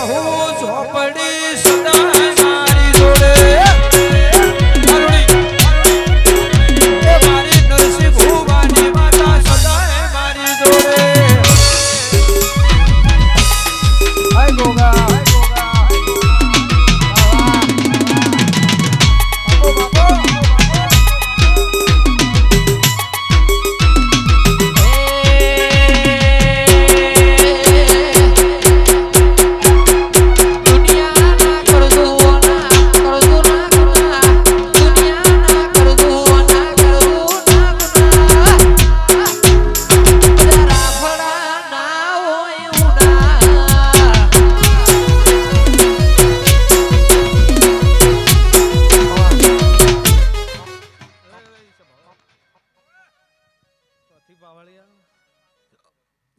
રહું ઝોપડી સદા મારી જોડે મારી નરસિંહ ભુવાની માતા સદાય મારી જોડે હાય ગોગા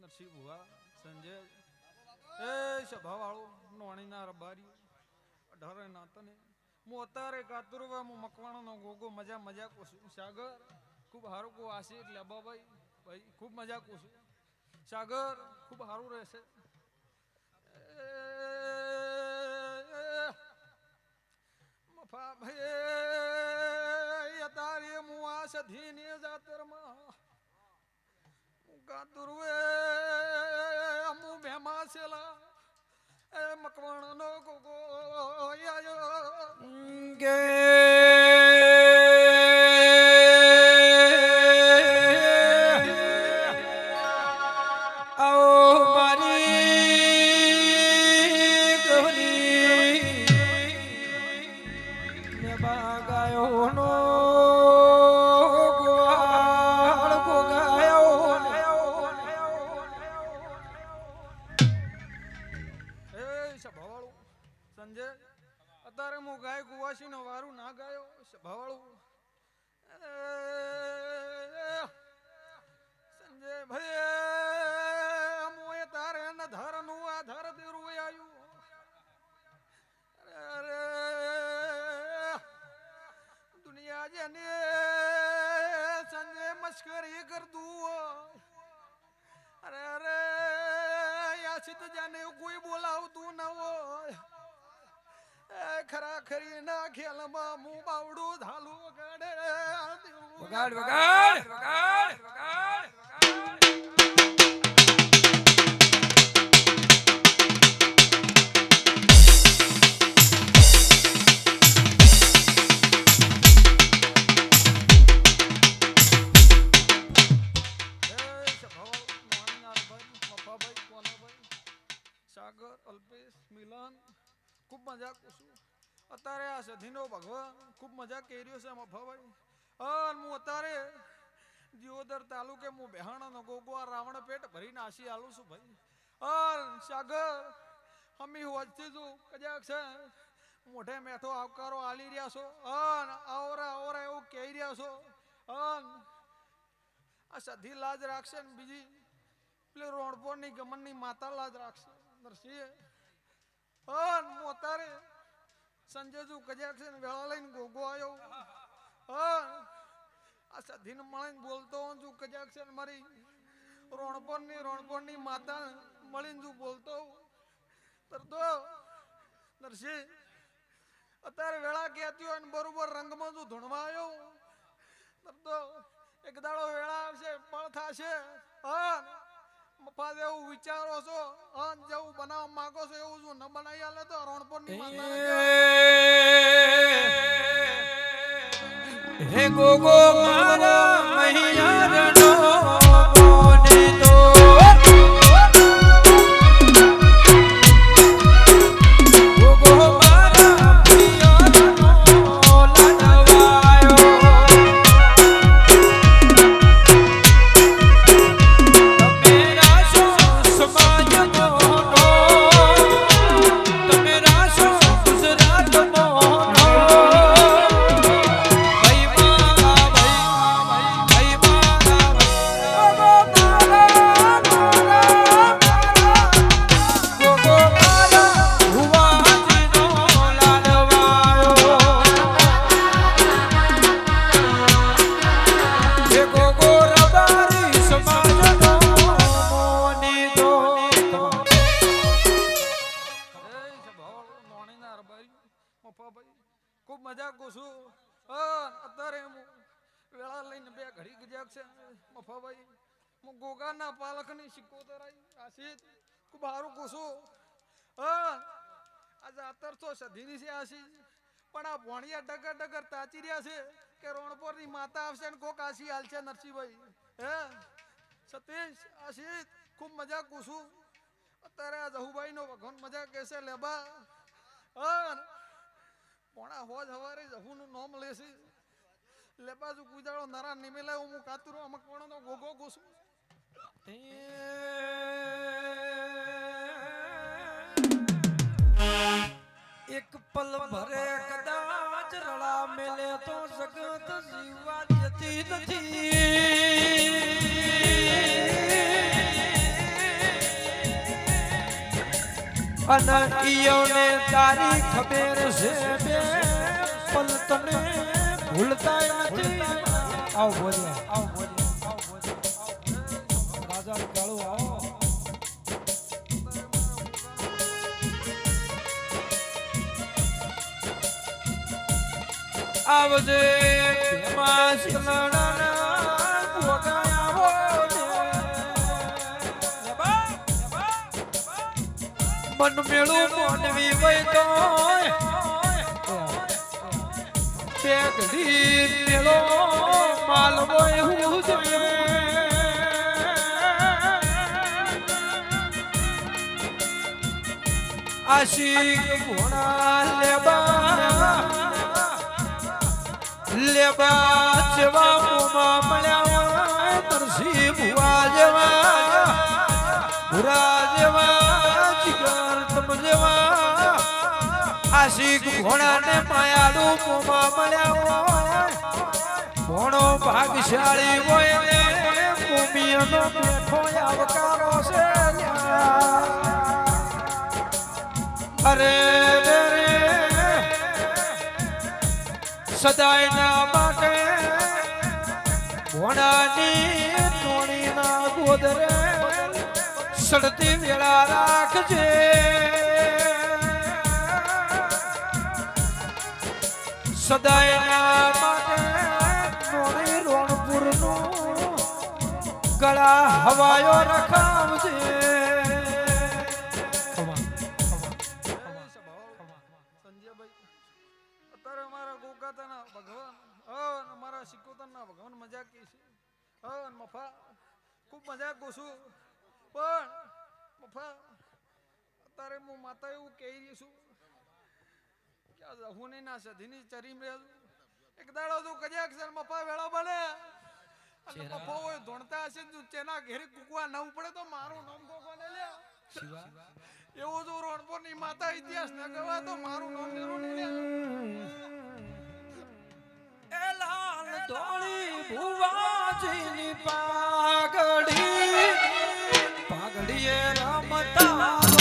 નરસિંહ ભુવા સંજય એ સભાવાળો નોણીના રબારી અઢારે નાતને હું અત્યારે કાતુરવા હું મકવાણાનો ગોગો મજા મજા કોશું સાગર ખૂબ સારું કો આશી એટલે બાબાઈ ભાઈ ખૂબ મજા કોશું સાગર ખૂબ સારું રહેશે મફા ભાઈ અત્યારે હું આ સધીની જાતરમાં કાતુરવે અમુ ભેમા છેલા એ મકવાણનો ગોગો આયો ગે આઓ મારી ગોરી ને બાગાયો નો સંજય અત્યારે હું ગાય કુવાસી નો વારું ના ગાયો સભાવાળું સંજય ભાઈ હું તારે ન ધરનું આધાર દેરું આવ્યું અરે દુનિયા જેને સંજય મસ્કરી કરતું અરે અરે યાસિત જાને કોઈ બોલાવતું ન હોય ખરા ખરી ના ખેલમાં મુ બાવડું ધાલું વગાડે વગાડ વગાડ વગાડ વગાડ સાગર અલ્પેશ મિલન ખૂબ મજા કુશું અત્યારે આ સધીનો ભગવાન ખૂબ મજા કર્યો છે મફાભાઈ હું અત્યારે દિયોદર તાલુકે હું બેહાણાનો ગોગો આ રાવણ પેટ ભરીને આશી આલું છું ભાઈ સાગર હમી હોજતી છું કજાક છે મોઢે મેઠો આવકારો આલી રહ્યા છો આવરા આવરા એવું કહી રહ્યા છો આ સધી લાજ રાખશે ને બીજી પેલી રોણપોરની ગમનની માતા લાજ રાખશે નરસિંહ હું અત્યારે સંજયજુ કજાક છે ને વેળા લઈને ગોગો આવ્યો આ સધીને મળીને બોલતો હું છું કજાક છે ને મારી રોણપોરની માતા મળીને છું બોલતો તરતો નરસિંહ અત્યારે વેળા કહેતી હોય ને બરોબર રંગમાં છું ધૂણવા આવ્યો તરતો એક દાડો વેળા આવશે પળ થશે મફા જેવું વિચારો છો જેવું બનાવવા માંગો છો એવું શું ન બનાવી આલે તો રણપુરની માતા હે ગોગો મારા મહિયારનો બોને તો મફાભાઈ ખૂબ મજા કુશું અત્યારે હું વેળા લઈને બે ઘડી ગજાક છે મફાભાઈ હું ગોગાના પાલકની સિકોતર આવી આશિત ખૂબ સારું કુશું આજે અત્તર તો સધીની છે આશી પણ આ ભોણિયા ડગર ડગર તાચી રહ્યા છે કે રોણપોરની માતા આવશે ને કોક આશી હાલશે નરસિંહભાઈ હે સતીશ આશિત ખૂબ મજા કુશું અત્યારે આ જહુભાઈ નો ભગવાન મજા કહેશે લેબા પોણા હોજ હવારે જહુનું નામ લેશે લેબાજુ ગુજાળો નરા નિમેલે હું કાતુરો અમક પોણો ગોગો કુશું એક પલ ભરે કદાચ રળા મેલે તો જગત જીવવા દેતી નથી અને ઈયોને તારી ખબર છે બે પલ તને ભૂલતા નથી આવ બોલ્યા રાજા કાળુ આવો આવજે ભેમા શિલડાના ભોગાવો મન મેળું મોનવી વઈ તો બે ઘડી મેળો માલ હોય હું જોઈએ આશિક ભોણા લેબા જેવા મોમાં મળ્યા નરસિંહ ભુવા જેવા ભુરા જેવા જીગર તમ જેવા આશિક ઘોડાને માયાળુ મોમાં મળ્યા ભોણો ભાગશાળી હોય ભૂમિનો બેઠો આવકારો છે અરે સદાયના માટે ભોણાની ટોણીના ગોદરે સડતી વેળા રાખજે સદાયના માટે ટોણી રોણપુરનું ગળા હવાયો રખાવજે ભગવાન મજા કી છે મફા ખૂબ મજા કુશું પણ મફા અત્યારે હું માતા એવું કહી રહી છું કે આ જહુની ના સધીની ચરીમ રહેલું એક દાડો તું કજાક સર મફા વેળો બને અને મફો હોય ધોણતા હશે તું તેના ઘેરે કુકવા ના પડે તો મારું નામ કોને લે એવો જો રોણપોર ની માતા ઇતિહાસ ન કહેવાય તો મારું નામ જરૂર લે લાલ ધોળી ભુવાજીની પાઘડી પાઘડીએ રમતા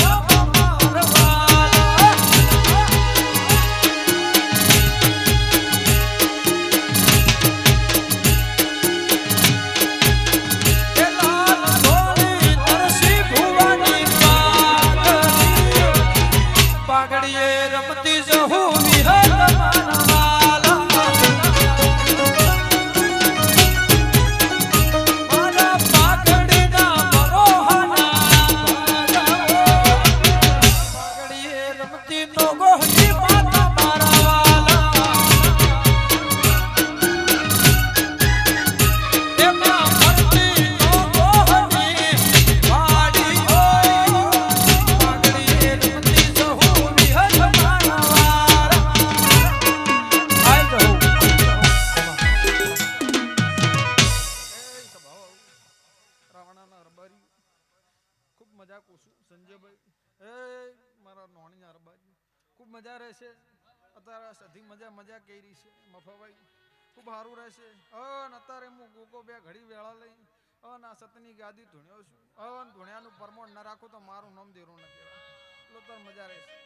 રમતી જહુ સધી મજા મજા કરી છે મફાભાઈ ખૂબ સારું રહેશે અત્યારે હું ગોગો બે ઘડી વેળા લઈ આ સતની ગાદી ધૂણ્યો છું ધૂણ્યાનું પરમોણ ન રાખું તો મારું નામ દેરું ન કહેવાય તો મજા રહેશે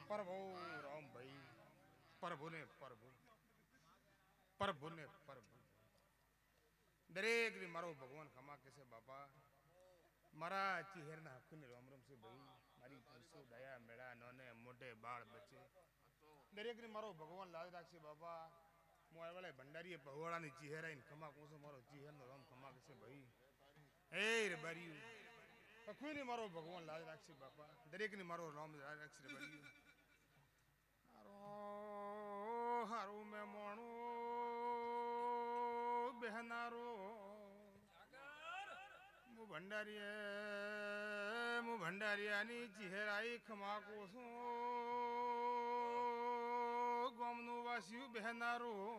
પ્રભુ રામભાઈ પ્રભુને પ્રભુ પ્રભુને પ્રભુ દરેક ને મારો ભગવાન ખમા કે છે બાપા મારા ચહેરના હકને રામ રામ છે ભાઈ મારી પંસો દયા મેળા નોને મોટે બાળ બચે દરેક ને મારો ભગવાન લાજ રાખશે બાપા હું આવેલે ભંડારીએ ભગવાડાની ચહેરાઈને ખમા કોસો મારો ચહેરનો રામ ખમા કે છે ભાઈ હે રે બારીયું કોઈ ને મારો ભગવાન લાજ રાખશે બાપા દરેક ને મારો રામ લાજ રાખશે રે બારીયું હારો મેં મોણો બહેનારો હું ભંડારિયાની ચહેરાઈ ખમાકો છું ગામનું વાસ્યું બહેનારો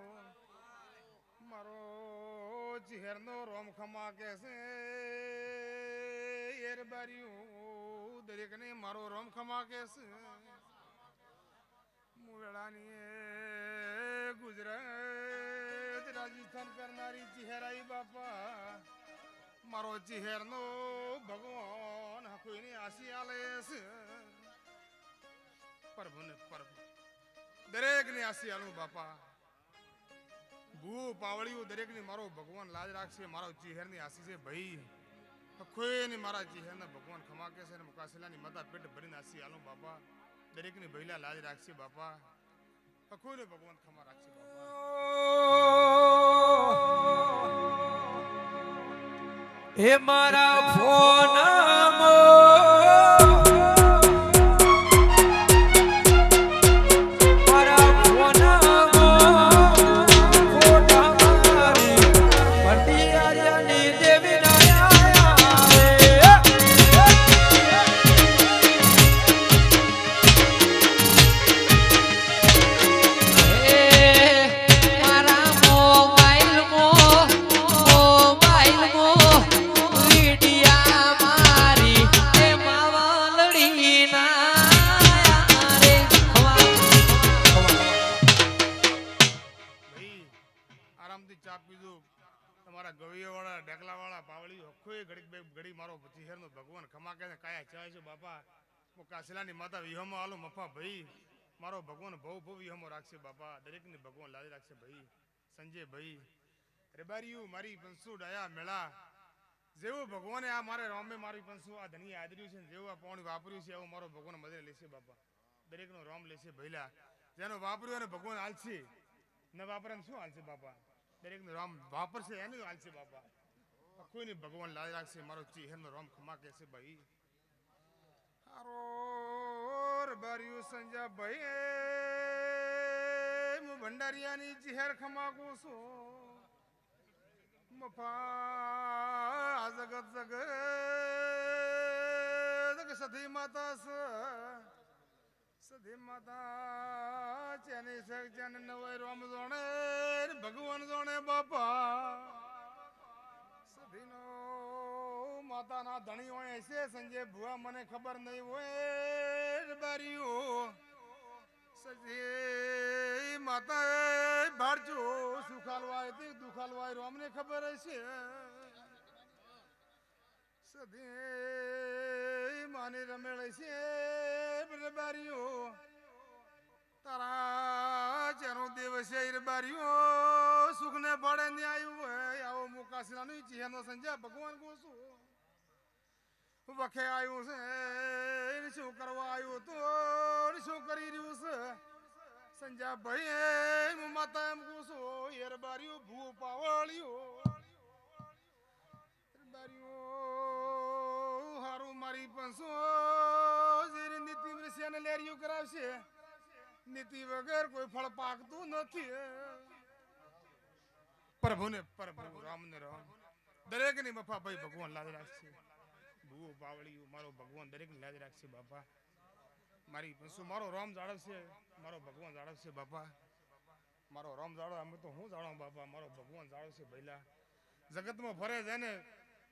મારો ચહેરનો રોમ ખમા કે છે એર બાર્યું દરેકને મારો રોમ ખમા કે છે મુવેળાની ગુજરાત રાજસ્થાન કરનારી ચહેરાઈ બાપા મારો ચહેરનો ભગવાન કોઈની આશી આલે છે પ્રભુને પ્રભુ દરેક ની આશી આલું બાપા ભૂ પાવળિયું દરેક ની મારો ભગવાન લાજ રાખશે મારો ચહેરની આશી છે ભાઈ કોઈ મારા ચહેરના ભગવાન ખમા કે છે મુકાશેલાની માતા પેટ ભરીને આશી આલું બાપા દરેક ની ભૈલા લાજ રાખશે બાપા કોઈને ભગવાન ખમા રાખશે બાપા હે મારા ફોન કાશીલાની માતા વિહમો આલો મફા ભાઈ મારો ભગવાન ભવ ભવ વિહમો રાખશે બાપા દરેક ને ભગવાન લાજ રાખશે ભાઈ સંજય ભાઈ રેબારીયું મારી પંસુ ડાયા મેળા જેવું ભગવાને આ મારે રામે મારી પંસુ આ ધની આદર્યું છે જેવું આ પાણી વાપર્યું છે એવું મારો ભગવાન મદદ લેશે બાપા દરેક નો રામ લેશે ભઈલા જેનો વાપર્યું એને ભગવાન હાલશે ન વાપરે શું હાલશે બાપા દરેક નો રામ વાપરશે એને હાલશે બાપા કોઈને ભગવાન લાજ રાખશે મારો ચહેરનો રામ ખમા કહેશે ભાઈ બારીયું સંજા ભાઈ હું ભંડારિયાની ચહેર ખમાકું છું મફા જગત જગત સધી માતા સધી માતા ચેની શેખ ચેન નવાઈ રામ જોણે ભગવાન જોણે બાપા સધીનો માતાના ધણી હોય છે સંજય ભુવા મને ખબર નહીં હોય બારીઓ સજે માતા ભારજો સુખાલવાય તે દુખાલવાય અમને ખબર હશે સદે માની રમેળ છે બારીઓ તારા જેનો દેવ છે બારીઓ સુખ ને પડે ને આવ્યું હોય આવો મુકાશીલાનું ચિહ્નો સંજય ભગવાન ગોસું વખે આવ્યું છે શું કરવા આવ્યું તો શું કરી રહ્યું છે સંજા ભાઈ હું માતા એમ પૂછો યાર બારીઓ ભૂ પાવળ્યો બારીઓ હારું મારી પંસો જેરી નીતિ મૃષ્યાને લેરિયું કરાવશે નીતિ વગર કોઈ ફળ પાકતું નથી પ્રભુને પ્રભુ રામને રામ દરેક ની મફા ભાઈ ભગવાન લાજ રાખશે ભૂ પાવળિયું મારો ભગવાન દરેક ને લાજ રાખશે બાપા મારી પંસુ મારો રામ જાળવશે મારો ભગવાન જાળવશે બાપા મારો રામ જાળવ અમે તો હું જાણો બાપા મારો ભગવાન જાળવશે ભઈલા જગતમાં ફરે છે ને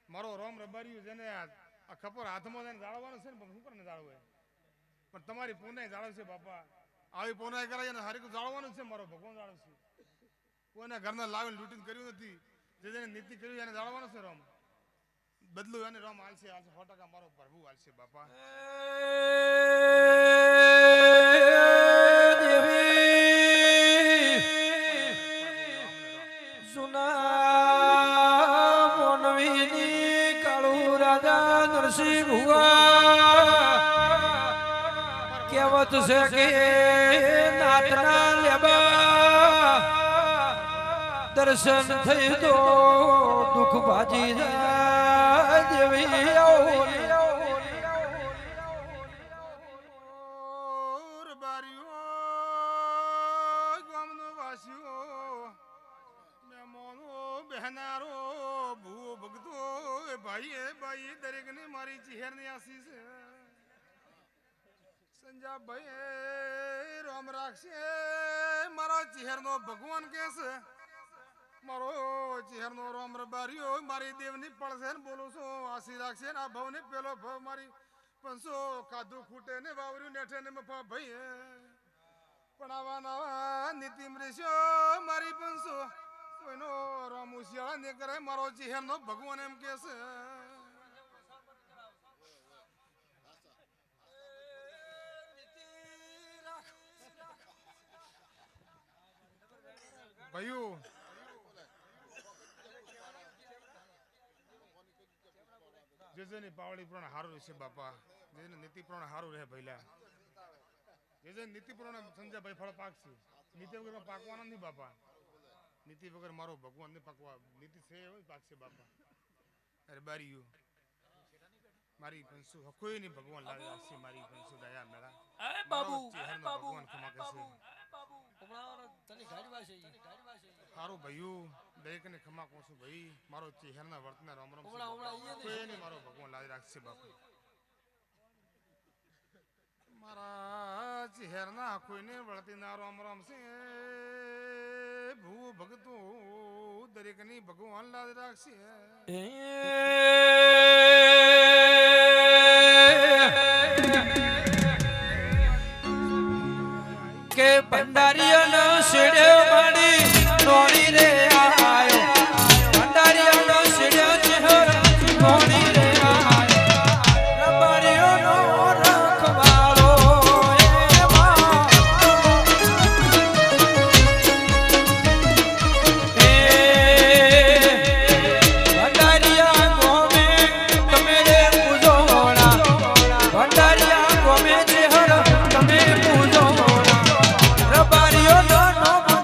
મારો રામ રબાર્યું જેને આ ખપર હાથમાં જઈને જાળવવાનું છે ને શું કરીને જાળવે પણ તમારી પુનાઈ જાળવશે બાપા આવી પુનાઈ કરાય ને હારી જાળવવાનું છે મારો ભગવાન જાળવશે કોઈને ઘરના લાવીને લૂંટીને કર્યું નથી જે જેને નીતિ કર્યું એને જાળવવાનું છે રામ બદલું અને રોમ હાલશે 100% મારો પ્રભુ હાલશે બાપા કેવત છે કે નાથના લેબા દર્શન થઈ તો દુઃખ ભાજી જાય દેવી બહેનારો ભૂ ભગતો ભાઈ ભાઈ દરેક ને મારી ચહેર ની આશીષ સંજાભાઈ રામ રાખશે મારા ચહેર નો ભગવાન કે છે મારો ચહેર નો રામ રબારીઓ મારી દેવની પડશે ને બોલું છું આશી રાખશે ને આ ભવ ને પેલો ભવ મારી 500 ખાધું ખૂટે ને વાવર્યું નેઠે ને મફા ભાઈ પણ આવા નવા નીતિ મરીશો મારી 500 કોઈનો રામુ શિયાળા ને કરે મારો ચહેર નો ભગવાન એમ કે છે ભાઈઓ જેની પાવડી પણ હારું છે બાપા જેને નીતિ પણ હારું રહે ભઈલા જે નીતિ પણ સંજયભાઈ ફળ પાકશે નીતિ વગર પાકવાના નહીં બાપા નીતિ વગર મારો ભગવાન ને પાકવા નીતિ છે હોય પાકશે બાપા અરે બારીયું મારી પંસુ હકોઈ ની ભગવાન લાગે છે મારી પંસુ દયા મેળા એ બાબુ ભગવાન ખમા કરશે તને ગાડીવા છે હારું ભાઈયું દરેક ને ખમા કોશું ભાઈ મારો ચહેરના વર્તના રામ રામ કોઈ ને મારો ભગવાન લાગે રાખશે બાપા મારા ચહેરના કોઈને વળતી ના રામ રામ છે ભૂ ભગતો દરેક ની ભગવાન લાગે રાખશે કે ભંડારીઓનો શેડે માડી નોડી રે આયો ભંડારીઓનો શેડે ચહેર નોડી રે આયો રબારીઓનો રખવાળો ભંડારીયા ગોમે તમે રે પૂજોણા ભંડારીયા ગોમે ચહેર તમે પૂજોણા રબારીઓ નો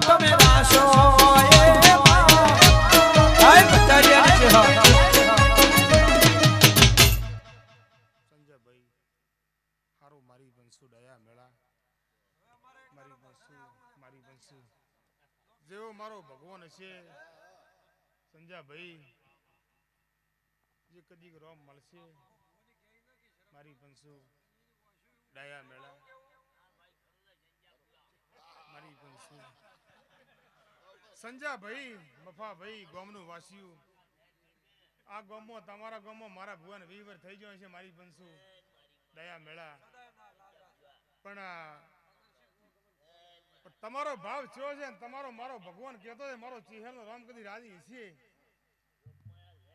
તમે રાશો એ હાય ભંડારીયા ને સંજયભાઈ હારું મારી બંસુ દયા મેળા મારી બંસુ જેવો મારો ભગવાન હશે સંજયભાઈ જે કદી રોમ મળશે મારી બંસુ દયા મેળા મારી બંસુ સંજયભાઈ મફાભાઈ ગામનું વાસ્યું આ ગામમાં તમારા ગામમાં મારા ભુવન વીવર થઈ ગયો છે મારી બંસુ દયા મેળા પણ તમારો ભાવ થયો છે તમારો મારો ભગવાન કહેતો છે મારો ચહેરનો રામ કદી રાજી છે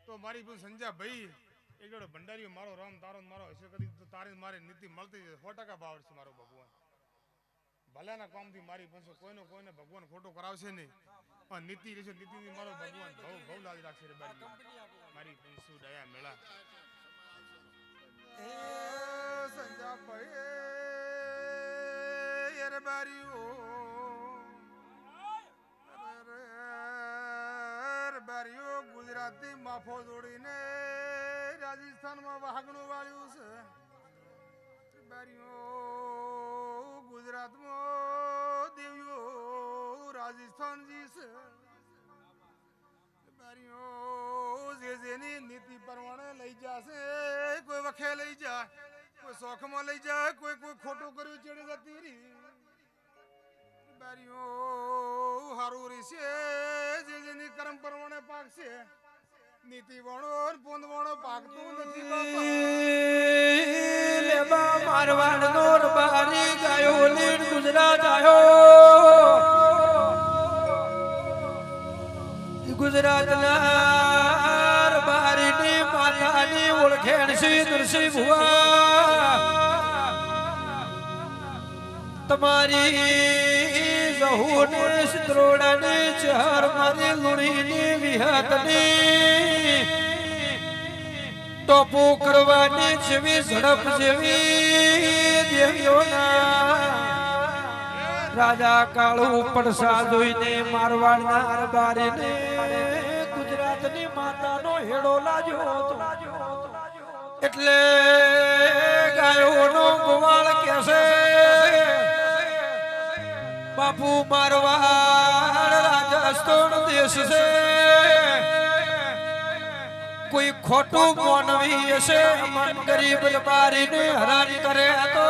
તો મારી બહુ સંજયભાઈ એ જોડે ભંડારીઓ મારો રામ તારો મારો હશે કદી તો તારી મારી નીતિ મળતી 100% ભાવ છે મારો ભગવાન ભલાના કામથી મારી બંસો કોઈને ભગવાન ખોટો કરાવશે નહીં પણ નીતિ રહેશે નીતિની મારો ભગવાન બહુ લાજ રાખશે રે બારી મારી બંસુ દયા મેળા સંજાભાઈ રે બારીઓ બારીઓ ગુજરાતી માફો જોડીને રાજસ્થાનમાં વાઘણું વાળ્યું છે બારીઓ ગુજરાતમાં દેવીઓ રાજસ્થાનજી છે બારીઓ જેની નીતિ પ્રમાણે લઈ જશે કોઈ વખે લઈ જાય કોઈ શોખમાં લઈ જાય કોઈ ખોટું કર્યું ચડી જતી રહી બારીઓ હારું રહેશે જેની કર્મ પ્રમાણે પાકશે નીતિ વણો પોંદ વણો પાકતું નથી લેબા મારવાડ નો રબારી ગાયો લીડ ગુજરાત આયો ગુજરાત ના રબારી ની માતા માની ઓળખેણ શ્રી નરસિંહ ભુવા તમારી જહુને સિદ્રોડાને ચહર મારી લુણીની વિહતની ટોપો કરવાની જેવી ઝડપ જેવી દેવીઓના રાજા કાળુ પડસા જોઈને મારવાડના અરબારીને ગુજરાતની માતાનો હેડો લાગ્યો હતો એટલે ગાયોનો ગોવાળ કહેશે બાપુ મારવાડ રાજસ્થાન દેશ છે કોઈ ખોટું મોનવી હશે મન ગરીબ રબારીને હરાન કરે તો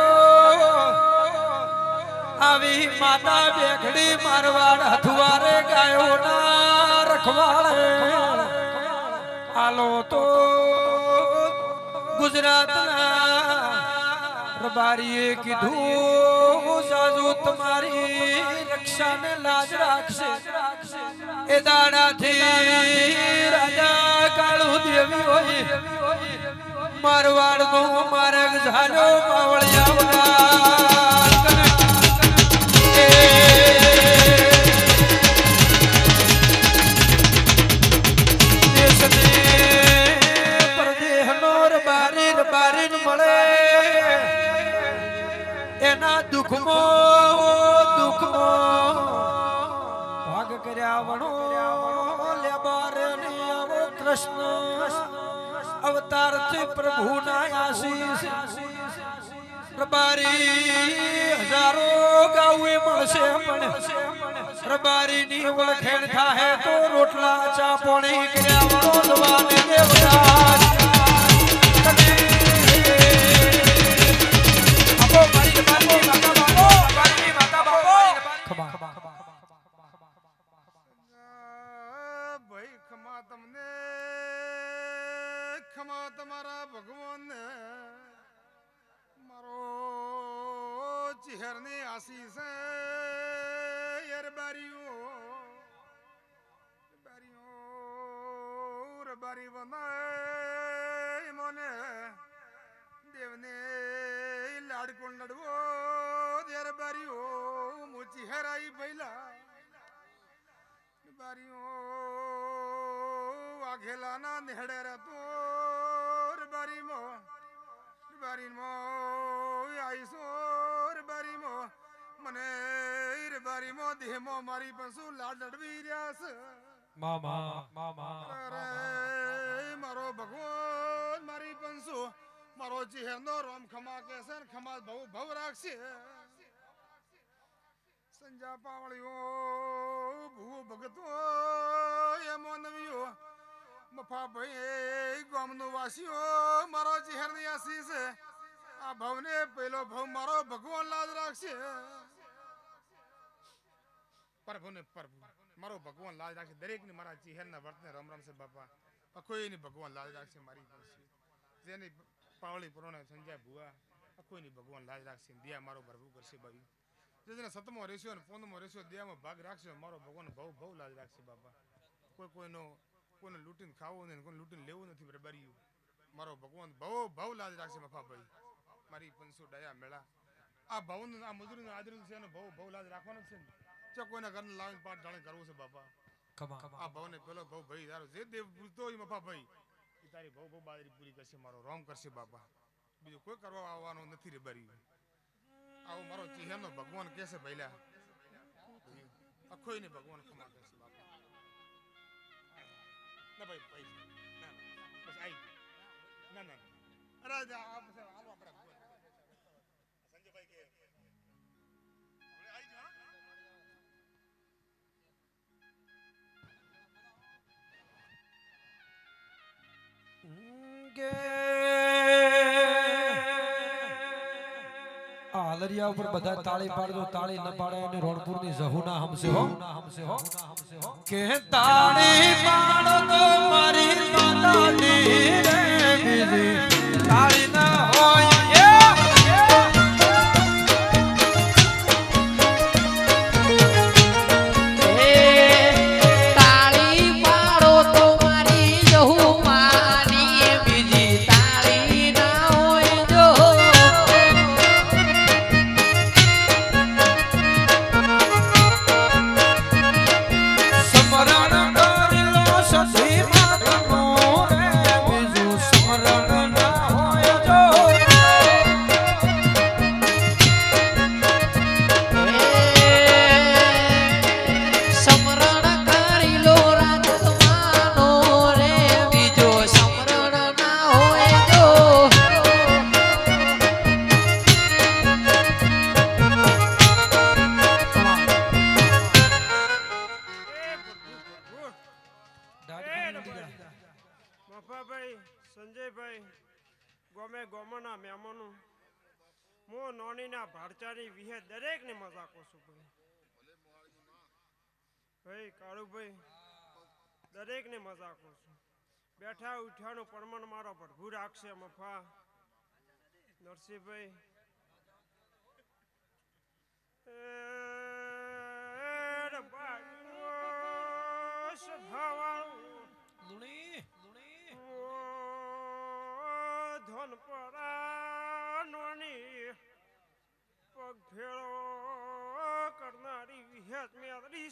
આવી માતા બેઘડી મારવાડ હથવારે ગાયોના રખવાળે આલો તો ગુજરાતના રબારીએ કીધું સાજુ તમારી રક્ષાને લાજ રાખશે એ દાડાથી રાજા કાળુ દેવી હોય મારવાડ નો માર્ગ ઝાલ્યો પાવળિયા એના દુઃખમાં ભાગ કર્યા વણો લેબારે ને આવો કૃષ્ણ અવતાર છે પ્રભુના આશીષ રબારી હજારો ગાવે મળશે પણ રબારીની ઓળખેણ થાહે તો રોટલા ચા પાણી કર્યા વણો દવાને દેવદાસ ભાઈ ખમા તમને ખમા તમારા ભગવાન મારો ચહેરની આશીષ રબારી બનાય મને દેવને લાડકોણ લડવો દેર બારીઓ મોચી હેરાઈ ભૈલા બારીઓ વાઘેલાના નેહડે રહેતો બારીમાં આઈસો બારીમાં મને બારીમાં દેહમાં મારી પાછું લાડ લડવી રહ્યા છે મારો ભગવાન મારી પંસો મારો ચહેરનો રોમ ખમા કેસે ખમા ભવ રાખશે સંજા પાવળીઓ ભૂ ભગતો એમો નવીઓ મફા ભાઈ ગામનો વાસીઓ મારો ચહેરની આશીષ આ ભવને પેલો ભવ મારો ભગવાન લાજ રાખશે પ્રભુને પ્રભુ મારો ભગવાન લાજ રાખશે દરેકને મારા ચહેરના વર્તને રામ રામ છે બાપા કોઈની ભગવાન લાજ રાખશે મારી જેની પાવળી પુરાણે સંજય ભુવા કોઈની ભગવાન લાજ રાખશે દિયા મારો ભરભૂ કરશે ભાઈ જેને સતમો રેશિયો અને પોંદમો રેશિયો દિયામાં ભાગ રાખશે મારો ભગવાન બહુ લાજ રાખશે બાપા કોઈને લૂંટીને ખાવું નહીં કોઈને લૂંટીને લેવું નથી બરાબરિયું મારો ભગવાન બહુ લાજ રાખશે મફાભાઈ મારી પંસો ડાયા મેળા આ ભવન આ મજૂરીનું આદરણ છે અને બહુ લાજ રાખવાનો છે ને ચો કોઈના ઘરને લાવીને પાઠ જાણે કરવું છે બાપા આ ભવને પેલો બહુ ભાઈ તારો જે દેવ પૂછતો હોય મફાભાઈ એ તારી બહુ બાદરી પૂરી કરશે મારો રોમ કરશે બાપા બીજું કોઈ કરવા આવવાનું નથી રે બરી આવો મારો ચહેરનો ભગવાન કહેશે ભઈલા અખોઈને ભગવાન ખમા કહેશે બાપા ના ભાઈ ભાઈ ના બસ આઈ ના અરે આ બસ હાલો આપણે સંજયભાઈ કે હવે આઈ જા હાલરિયા ઉપર બધા તાળી પાડજો તાળી ન પાડે અને રોણપુર ની જહુના હમસે હો કે તાળી પાડો તો મારી માતાની રે બીજી તાળી ના હોય તાળી પાડો તો મારી જહુ માની બીજી ગોમે ગોમના મહેમાનો મો નોનીના ભાડચાની વિહે દરેકને મજાકો છું ભાઈ કાળુભાઈ દરેકને મજાકો છું બેઠા ઉઠ્યાનું પરમણ મારો ભરભૂ રાખશે મફા નરસિંહભાઈ ધન પરા નોની પગ ફેરો કરનારી વિહેત મેળવી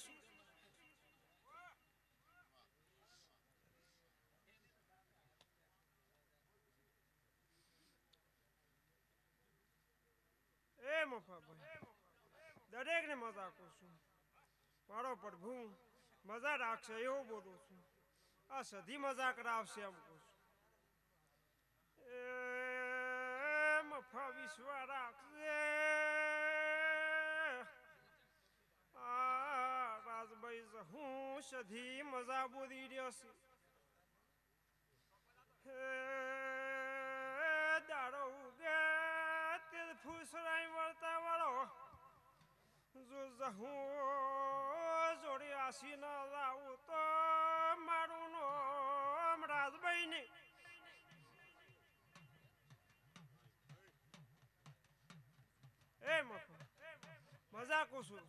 એ મફાભાઈ દરેકને મજા આપું છું મારો પ્રભુ મજા રાખશે એવું બોલું છું આ સધી મજા કરાવશે એમ કહું છું એ મફા વિશ્વા રાખશે આ રાજભાઈ હું સધી મજા બોલી રહ્યો છું દાડો ઉગે તે ફૂસરાઈ વળતા વાળો જો હું જોડી આસી ન લાવું તો મારું નામ રાજભાઈ ને એ મજા કુશું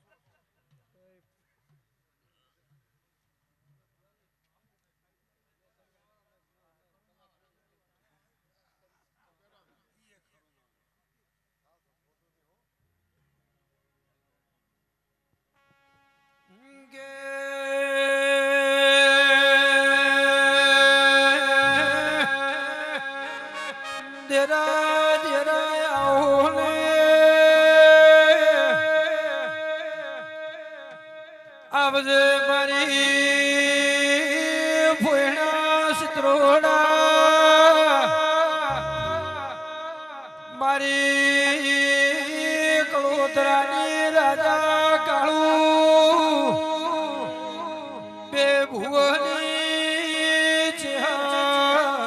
આવજે મારી ભોયણા સિત્રોડા મારી કળોતરાની રાજા કાળું બે ભુવની ચેહાર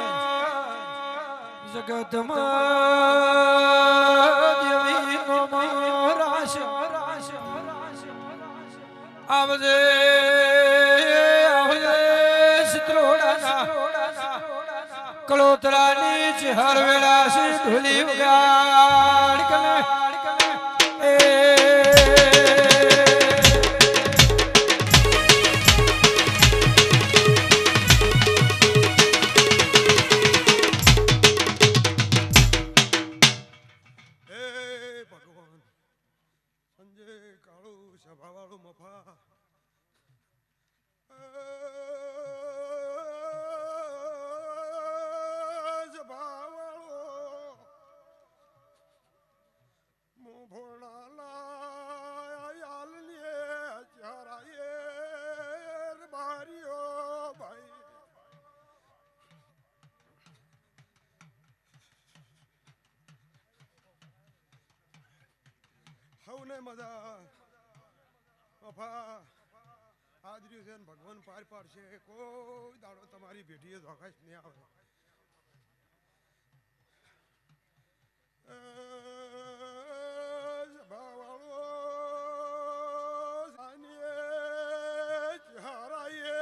જગતમાં દેવીનો રાશ આવજે આવજે સિત્રોડાના કળોતરાની ચેહર વેળા સી ઢોલી ઉગાડ કને ભગવાન સંજય કાળુ સભાવાળું મફા હવને મજા મફા હાજરી છે ભગવાન પાર પાડશે કોઈ દાડો તમારી ભેટીએ ધોકાશ નહીં આવે સભાવાળો સાનીએ હારાઈએ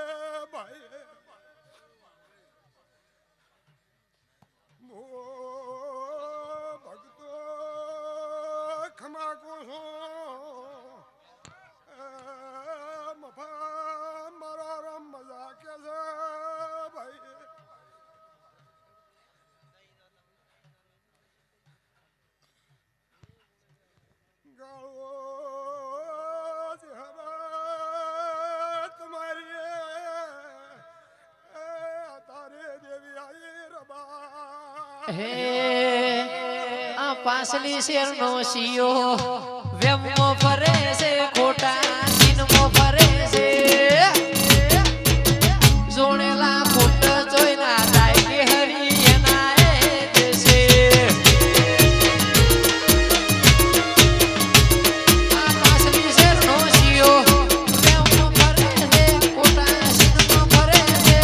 ભાઈ ભક્તો ખમાકો છો મફા મારા રામ મજા કે છે ભાઈ ગાળો તમારી તારે દેવી આઈ રબા હે આ પાસલી શેરનો શિયો વેમો ફરે છે ખોટા દિનમો ફરે છે જોણેલા ખોટ જોઈના થાય કે હરી એના એ દેશે આ પાસલી શેરનો શિયો વેમો ફરે છે ખોટા દિનમો ફરે છે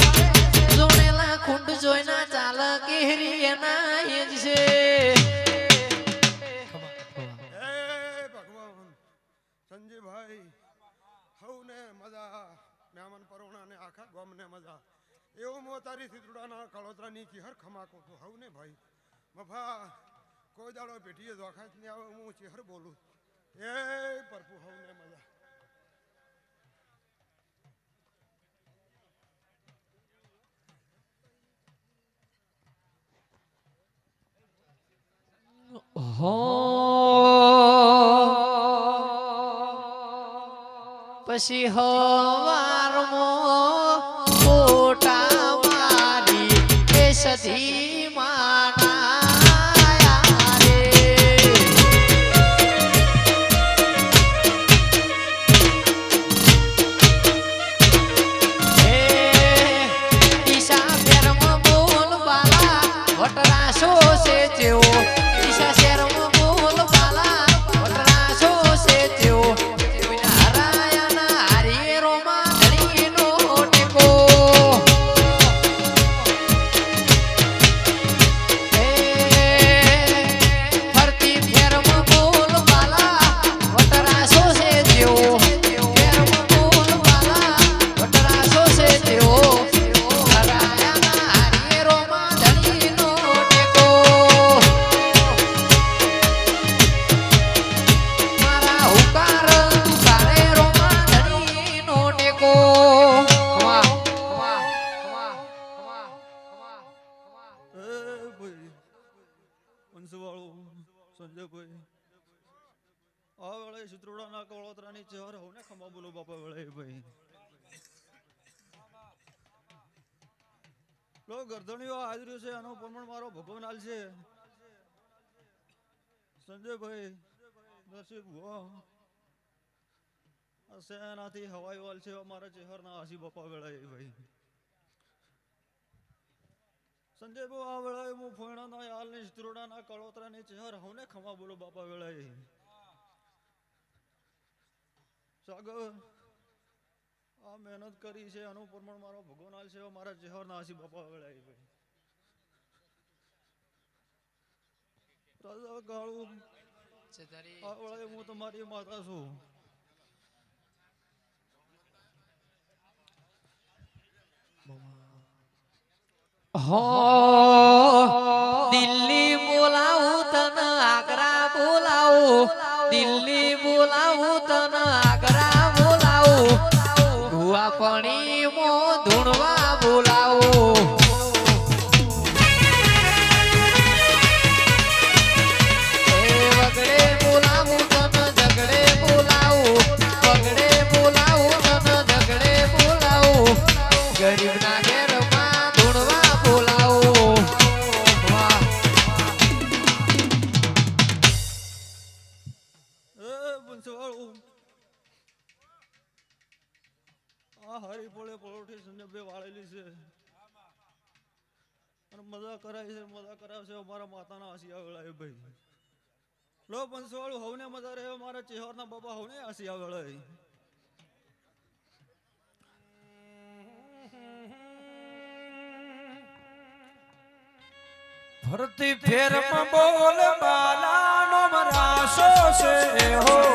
જોણેલા ખોટ જોઈના ચાલ કે હરી એના એના હેજ છે હે ભગવાન સંજયભાઈ હવને મજા મહેમાન પરોણાને આખા ગામને મજા એવું મો તારી સિદ્રુડાના કળોતરાની ચિહર ખમાકો છું હવને ભાઈ મફા કોઈ દાડો પેટીએ જોખાત નહીં આવે હું ચિહર બોલું એ પરપુ હવને મજા હો પછી હવારમાં ફોટા મારી એ સધી માના રે હે ઈશા ફેરમાં બોલ બાલા વટરાશો છે જેવો ઈશા શેરમાં બોલ બાલા વટરાશો છે જેવો સંજયભાઈ આ વેળે સિત્રોડાના કળોતરાની ચહેર હોને ખમા બોલો બાપા વેળે ભાઈ લો ગરદણીઓ હાજરી છે આનો પ્રમાણ મારો ભગવાન હાલ છે સંજયભાઈ નસીબ સેનાથી હવાઈ વાલ છે મારા ચહેરના હાસી બાપા વેળાએ ભાઈ સંજયભાઈ આ વેળાએ હું ફોયણાના યાલની સિત્રોડાના કળોતરાની ચહેર હોને ખમા બોલો બાપા વેળાએ સાગર આ મહેનત કરી છે આનું પ્રમાણ મારો ભગવાન હાલ છે મારા ચહેરના હાસી બાપા વેળાએ ભાઈ રાજા કાળુ આ વેળાએ હું તમારી માતા છું હો દિલ્હી બોલાવું તને આગ્રા બોલાવું દિલ્હી બોલાવું તને આગ્રા બોલાવું ગુવા પાણી મો ધૂણવા બોલાવું વગડે બોલાવું તને ઝગડે બોલાવું વગડે બોલાવું તને ઝગડે બોલાવું ગરીબના ઘેરમાં ધૂણવા બોલાવું બંસવાળું આ હારી પોળે પરોઠી સંજયભાઈ વાળેલી છે અને મજા કરાય છે મજા કરાવશે અમારા માતાના આશિયા વેળાએ ભાઈ લો બંસવાળું હવને મજા રહે મારા ચેહરના બાબા હવને આશિયા વેળાએ ધરતી ફેરમાં બોલ બાલાનો મરાશો છે હો